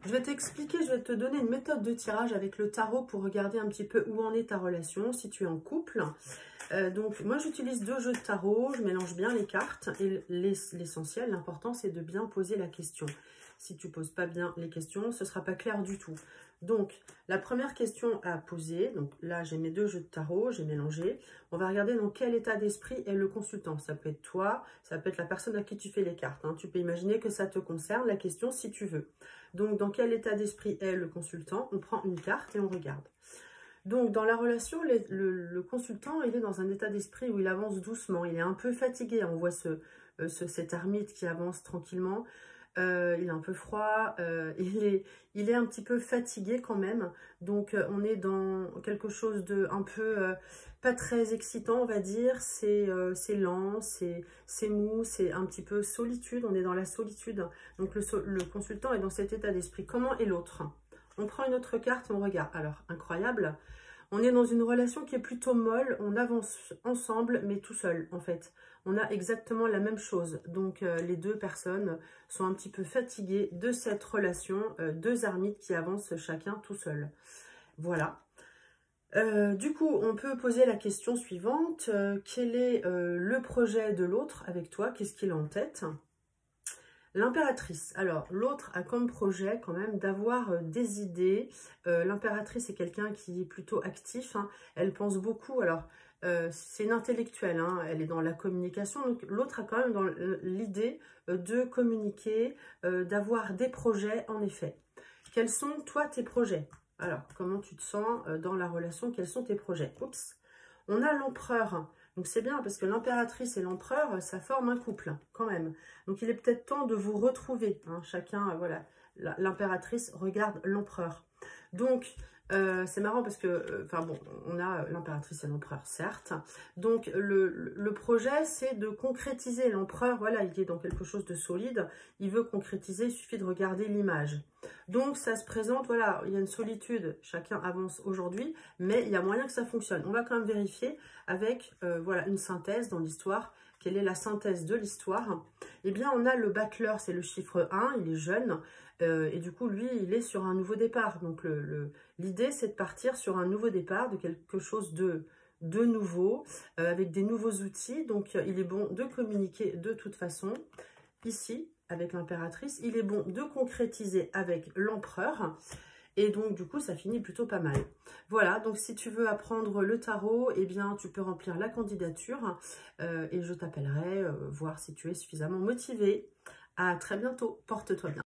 Je vais t'expliquer, je vais te donner une méthode de tirage avec le tarot pour regarder un petit peu où en est ta relation, si tu es en couple. Donc, moi, j'utilise 2 jeux de tarot, je mélange bien les cartes et l'essentiel, l'important, c'est de bien poser la question. Si tu ne poses pas bien les questions, ce ne sera pas clair du tout. Donc, la première question à poser, donc là, j'ai mes 2 jeux de tarot, j'ai mélangé. On va regarder dans quel état d'esprit est le consultant. Ça peut être toi, ça peut être la personne à qui tu fais les cartes. Hein. Tu peux imaginer que ça te concerne, la question, si tu veux. Donc, dans quel état d'esprit est le consultant? On prend une carte et on regarde. Donc, dans la relation, le consultant, il est dans un état d'esprit où il avance doucement. Il est un peu fatigué. On voit cet ermite qui avance tranquillement. Il est un peu froid. Il est un petit peu fatigué quand même. Donc, on est dans quelque chose de un peu pas très excitant, on va dire. C'est lent, c'est mou, c'est un petit peu solitude. On est dans la solitude. Donc, le consultant est dans cet état d'esprit. Comment est l'autre ? On prend une autre carte et on regarde. Alors, incroyable. On est dans une relation qui est plutôt molle. On avance ensemble, mais tout seul, en fait. On a exactement la même chose. Donc, les 2 personnes sont un petit peu fatiguées de cette relation. 2 ermites qui avancent chacun tout seul. Voilà. Du coup, on peut poser la question suivante. Quel est le projet de l'autre avec toi? Qu'est-ce qu'il a en tête ? L'impératrice. Alors, l'autre a comme projet quand même d'avoir des idées. L'impératrice est quelqu'un qui est plutôt actif. Hein. Elle pense beaucoup. Alors, c'est une intellectuelle. Hein. Elle est dans la communication. Donc, l'autre a quand même dans l'idée de communiquer, d'avoir des projets en effet. Quels sont, toi, tes projets? Alors, comment tu te sens dans la relation? Quels sont tes projets? Oups. On a l'empereur. Donc, c'est bien parce que l'impératrice et l'empereur, ça forme un couple quand même. Donc, il est peut-être temps de vous retrouver. Hein. Chacun, voilà, l'impératrice regarde l'empereur. Donc, c'est marrant parce que, enfin bon, on a l'impératrice et l'empereur, certes. Donc, le projet, c'est de concrétiser. L'empereur, voilà, il est dans quelque chose de solide. Il veut concrétiser, il suffit de regarder l'image. Donc, ça se présente, voilà, il y a une solitude. Chacun avance aujourd'hui, mais il y a moyen que ça fonctionne. On va quand même vérifier avec, voilà, une synthèse dans l'histoire. Quelle est la synthèse de l'histoire? Eh bien, on a le battleur, c'est le chiffre 1, il est jeune. Et du coup, lui, il est sur un nouveau départ. Donc, l'idée, c'est de partir sur un nouveau départ, de quelque chose de nouveau, avec des nouveaux outils. Donc, il est bon de communiquer de toute façon. Ici, avec l'impératrice, il est bon de concrétiser avec l'empereur. Et donc, du coup, ça finit plutôt pas mal. Voilà, donc si tu veux apprendre le tarot, eh bien, tu peux remplir la candidature et je t'appellerai voir si tu es suffisamment motivé. À très bientôt, porte-toi bien.